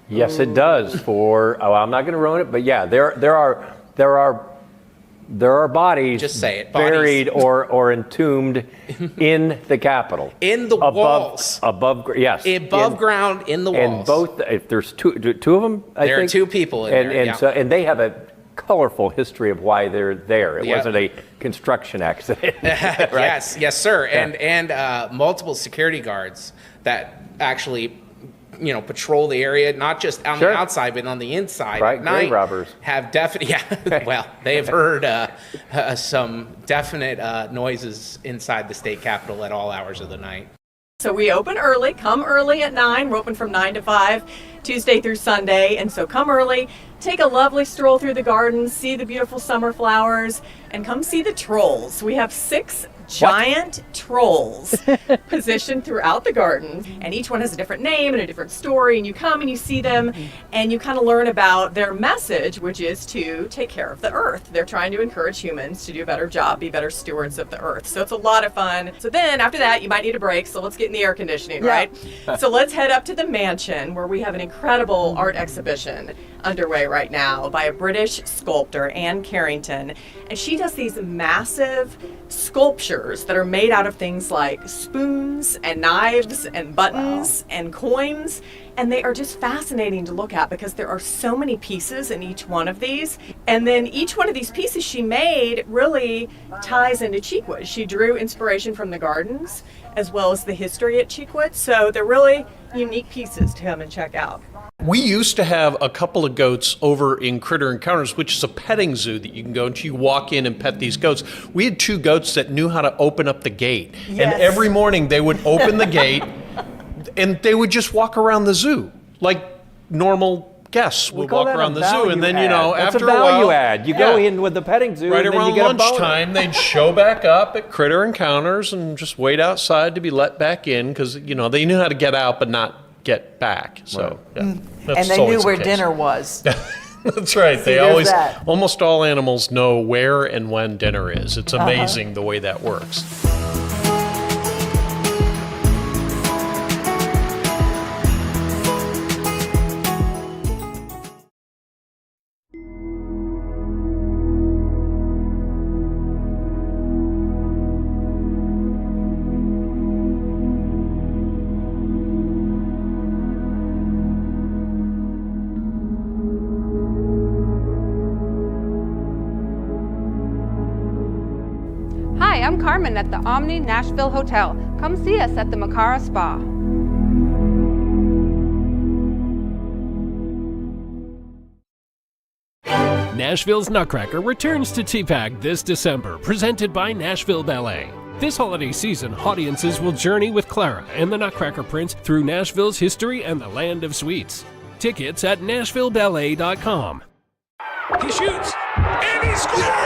Yes, it does. I'm not going to ruin it, but yeah, there are bodies, just say it, buried or entombed in the Capitol. In the walls. Above ground, in the walls. And both, if there's two of them, I think. There are two people in there, yeah. And they have a colorful history of why they're there. It wasn't a construction accident. Right? Yes, sir. Yeah. And multiple security guards that actually patrol the area, not just on the outside, but on the inside at night. Grave robbers. Have definite, well, they have heard some definite noises inside the state capitol at all hours of the night. So we open early, come early at 9. We're open from 9 to 5, Tuesday through Sunday. And so come early, take a lovely stroll through the gardens, see the beautiful summer flowers, and come see the trolls. We have 6 giant trolls positioned throughout the garden, and each one has a different name and a different story, and you come and you see them and you kind of learn about their message, which is to take care of the earth. They're trying to encourage humans to do a better job, be better stewards of the earth. So it's a lot of fun. So then after that, you might need a break, so let's get in the air conditioning, right? So let's head up to the mansion, where we have an incredible art exhibition underway right now by a British sculptor, Anne Carrington, and she does these massive sculptures that are made out of things like spoons and knives and buttons and coins, and they are just fascinating to look at because there are so many pieces in each one of these, and then each one of these pieces she made really ties into Cheekwood. She drew inspiration from the gardens as well as the history at Cheekwood, so they're really unique pieces to come and check out. We used to have a couple of goats over in Critter Encounters, which is a petting zoo that you can go and you walk in and pet these goats. We had 2 goats that knew how to open up the gate. Yes. And every morning they would open the gate and they would just walk around the zoo like normal guests would walk around the zoo. And then, after a while. That's a value add. You go in with the petting zoo right and then around you get lunchtime, they'd show back up at Critter Encounters and just wait outside to be let back in because, they knew how to get out but not get back. So, and they knew where dinner was. That's right. See, They there's always, that. almost all animals know where and when dinner is. It's amazing the way that works. Hi, I'm Carmen at the Omni Nashville Hotel. Come see us at the Macara Spa. Nashville's Nutcracker returns to TPAC this December, presented by Nashville Ballet. This holiday season, audiences will journey with Clara and the Nutcracker Prince through Nashville's history and the land of sweets. Tickets at NashvilleBallet.com. He shoots, and he scores!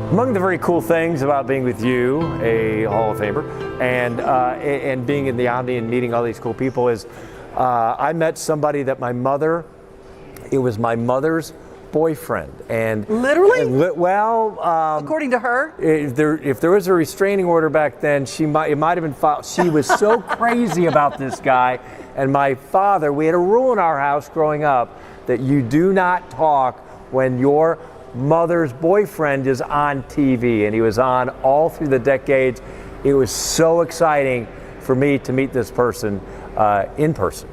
Among the very cool things about being with you, a Hall of Famer, and being in the Omni and meeting all these cool people is I met somebody that it was my mother's boyfriend. And literally? According to her? If there was a restraining order back then, it might have been filed. She was so crazy about this guy. And my father, we had a rule in our house growing up that you do not talk when your mother's boyfriend is on TV, and he was on all through the decades. It was so exciting for me to meet this person in person.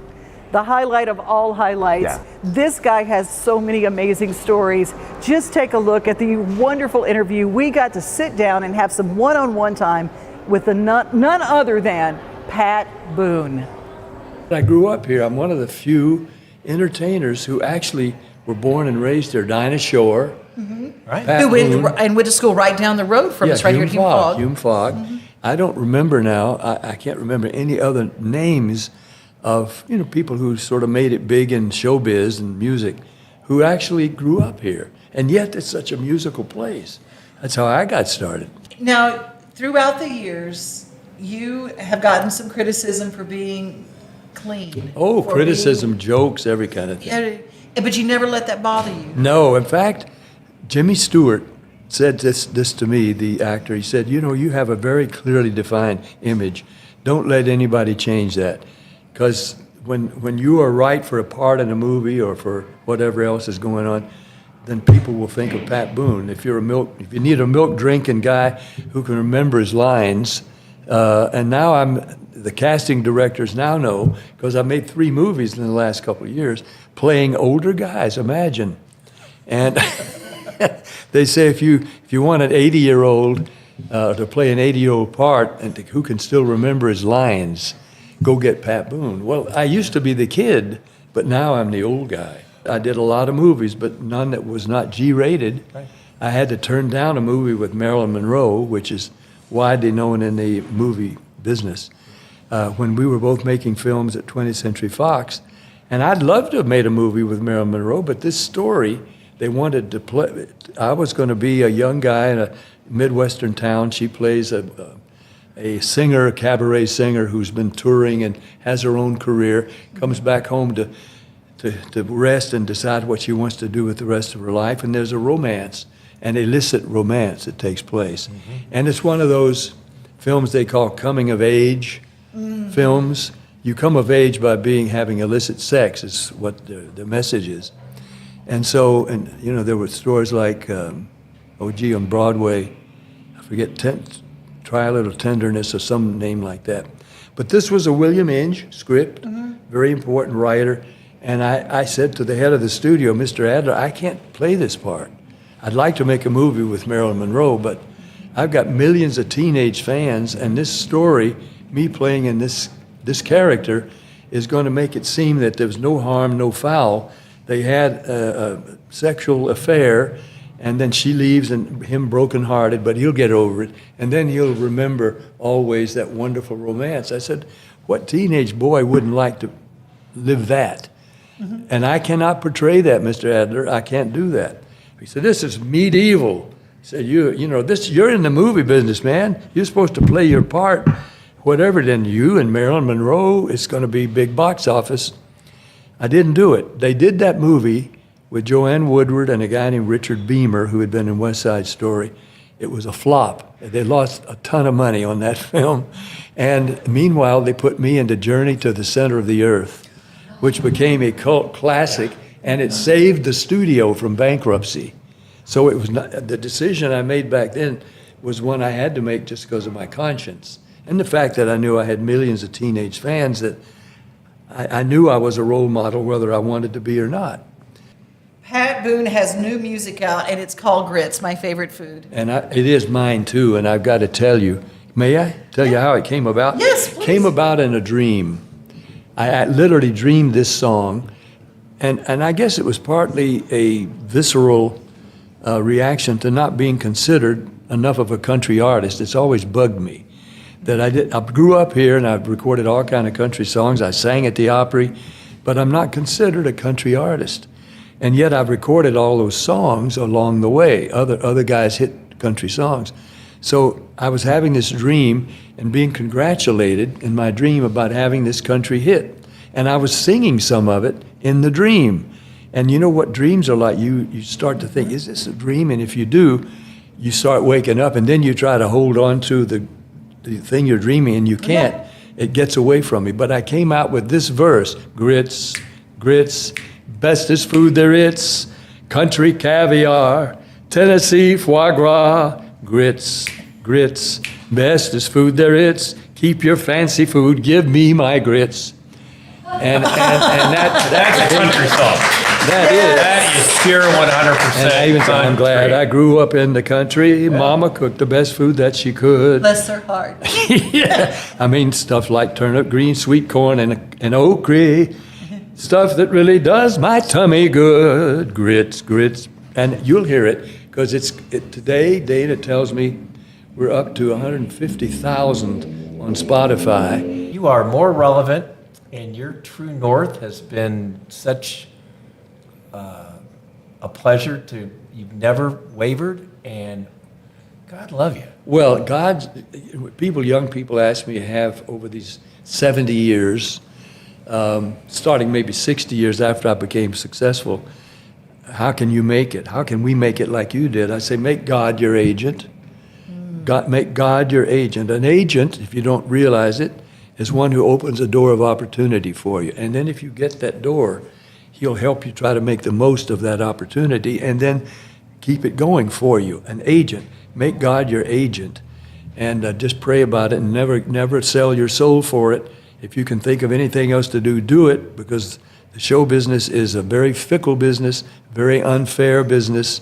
The highlight of all highlights. Yeah. This guy has so many amazing stories. Just take a look at the wonderful interview. We got to sit down and have some one-on-one time with none other than Pat Boone. I grew up here. I'm one of the few entertainers who actually were born and raised here. Dinah Shore, Right. Pat Who Boone. went to school right down the road from us, right here at Hume Fogg. Hume Fogg. I don't remember now. I can't remember any other names of people who sort of made it big in showbiz and music, who actually grew up here, and yet it's such a musical place. That's how I got started. Now, throughout the years, you have gotten some criticism for being clean. Oh, criticism, jokes, every kind of thing. Yeah, but you never let that bother you. No, in fact, Jimmy Stewart said this to me, the actor. He said, you have a very clearly defined image. Don't let anybody change that. Because when you are right for a part in a movie or for whatever else is going on, then people will think of Pat Boone. If you need a milk drinking guy who can remember his lines, and now the casting directors now know, because I made 3 movies in the last couple of years, playing older guys, imagine. And they say if you want an 80-year-old to play an 80-year-old part and who can still remember his lines, go get Pat Boone. Well, I used to be the kid, but now I'm the old guy. I did a lot of movies, but none that was not G-rated. Right. I had to turn down a movie with Marilyn Monroe, which is widely known in the movie business, when we were both making films at 20th Century Fox. And I'd love to have made a movie with Marilyn Monroe, but this story, they wanted to play. I was going to be a young guy in a Midwestern town. She plays a singer, a cabaret singer who's been touring and has her own career, comes back home to rest and decide what she wants to do with the rest of her life. And there's a romance, an illicit romance that takes place. And it's one of those films they call coming of age films. You come of age by having illicit sex is what the message is. And so, there were stories like, on Broadway, I forget, Try a Little Tenderness or some name like that. But this was a William Inge script, very important writer. And I said to the head of the studio, Mr. Adler, I can't play this part. I'd like to make a movie with Marilyn Monroe, but I've got millions of teenage fans, and this story, me playing in this character, is going to make it seem that there was no harm, no foul. They had a sexual affair, and then she leaves and him brokenhearted, but he'll get over it. And then he'll remember always that wonderful romance. I said, what teenage boy wouldn't like to live that? And I cannot portray that, Mr. Adler. I can't do that. He said, this is medieval. He said, you're in the movie business, man. You're supposed to play your part. Whatever, then you and Marilyn Monroe, it's going to be big box office. I didn't do it. They did that movie with Joanne Woodward and a guy named Richard Beamer, who had been in West Side Story. It was a flop. They lost a ton of money on that film. And meanwhile, they put me into Journey to the Center of the Earth, which became a cult classic, and it saved the studio from bankruptcy. So it was not, the decision I made back then was one I had to make just because of my conscience. And the fact that I knew I had millions of teenage fans, that I knew I was a role model whether I wanted to be or not. Pat Boone has new music out, and it's called Grits, my favorite food. And it is mine too, and I've got to tell you, may I tell you how it came about? Yes, please. It came about in a dream. I literally dreamed this song, and I guess it was partly a visceral reaction to not being considered enough of a country artist. It's always bugged me that I grew up here and I've recorded all kind of country songs. I sang at the Opry, but I'm not considered a country artist. And yet I've recorded all those songs along the way. Other guys hit country songs. So I was having this dream and being congratulated in my dream about having this country hit. And I was singing some of it in the dream. And you know what dreams are like? You start to think, is this a dream? And if you do, you start waking up, and then you try to hold on to the thing you're dreaming, and you can't. It gets away from you. But I came out with this verse: grits, grits, bestest food there is, country caviar, Tennessee foie gras, grits, grits, bestest food there is, keep your fancy food, give me my grits. And that's a country song. That is pure 100%. And I even said, I'm glad I grew up in the country. Mama cooked the best food that she could. Bless her heart. Yeah. I mean, stuff like turnip greens, sweet corn, and okra. Stuff that really does my tummy good. Grits, grits. And you'll hear it, because today, Dana tells me we're up to 150,000 on Spotify. You are more relevant, and your true north has been such a pleasure you've never wavered, and God love you. Well, young people ask me have over these 70 years, starting maybe 60 years after I became successful, how can you make it? How can we make it like you did? I say, make God your agent. Make God your agent. An agent, if you don't realize it, is one who opens a door of opportunity for you. And then if you get that door, he'll help you try to make the most of that opportunity and then keep it going for you. An agent. Make God your agent. And just pray about it, and never sell your soul for it. If you can think of anything else to do, do it, because the show business is a very fickle business, very unfair business.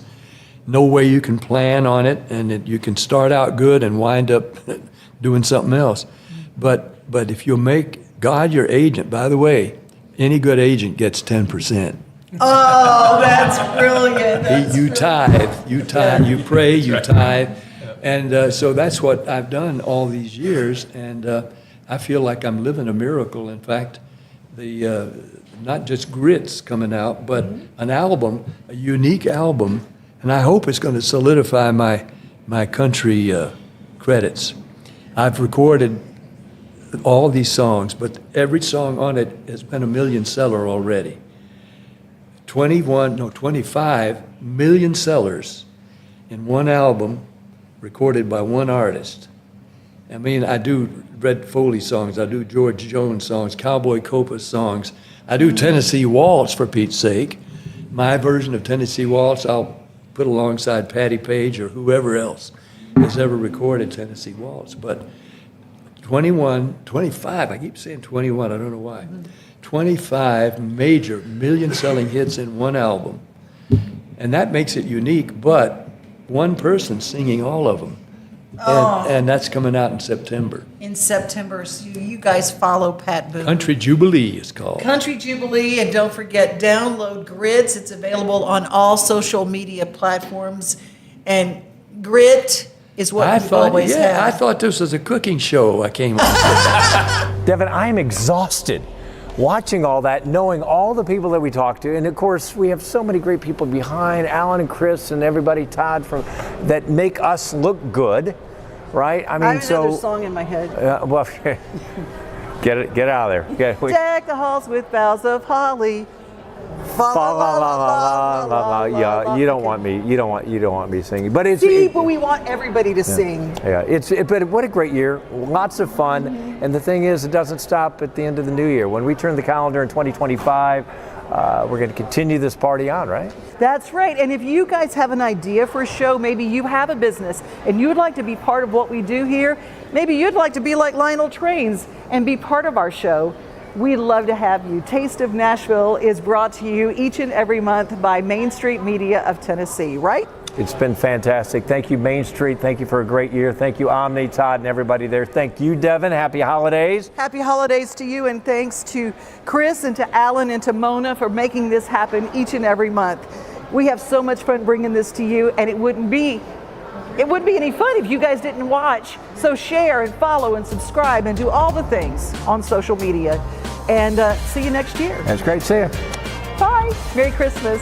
No way you can plan on it, and you can start out good and wind up doing something else. But if you make God your agent, by the way, any good agent gets 10%. Oh, that's brilliant. You tithe, you pray, you tithe. And so that's what I've done all these years, and I feel like I'm living a miracle. In fact, not just grits coming out, but an album, a unique album, and I hope it's going to solidify my country credits. I've recorded all these songs, but every song on it has been a million seller already. 25 million sellers in one album recorded by one artist. I mean, I do Red Foley songs, I do George Jones songs, Cowboy Copa songs, I do Tennessee Waltz, for Pete's sake. My version of Tennessee Waltz, I'll put alongside Patti Page or whoever else has ever recorded Tennessee Waltz. But 25, I keep saying 21, I don't know why. 25 major million-selling hits in one album. And that makes it unique, but one person singing all of them. And that's coming out in September. In September, so you guys follow Pat Boone. Country Jubilee is called. Country Jubilee, and don't forget, download Grits. It's available on all social media platforms. And grit is what you always have. I thought this was a cooking show I came on. Devon, I'm exhausted watching all that, knowing all the people that we talked to, and of course we have so many great people behind, Alan and Chris and everybody, Todd, that make us look good, right? I mean, I have another song in my head. Well, get out of there. Deck the halls with boughs of holly. Yeah, you don't want me singing, but but we want everybody to sing. Yeah, but what a great year, lots of fun, and the thing is, it doesn't stop at the end of the new year. When we turn the calendar in 2025, we're going to continue this party on, right? That's right. And if you guys have an idea for a show, maybe you have a business and you would like to be part of what we do here, maybe you'd like to be like Lionel Trains and be part of our show. We'd love to have you. Taste of Nashville is brought to you each and every month by Main Street Media of Tennessee, right? It's been fantastic. Thank you, Main Street. Thank you for a great year. Thank you, Omni, Todd, and everybody there. Thank you, Devon. Happy holidays. Happy holidays to you, and thanks to Chris and to Alan and to Mona for making this happen each and every month. We have so much fun bringing this to you, and it wouldn't be any fun if you guys didn't watch. So share and follow and subscribe and do all the things on social media. And see you next year. That's great. See you. Bye. Merry Christmas.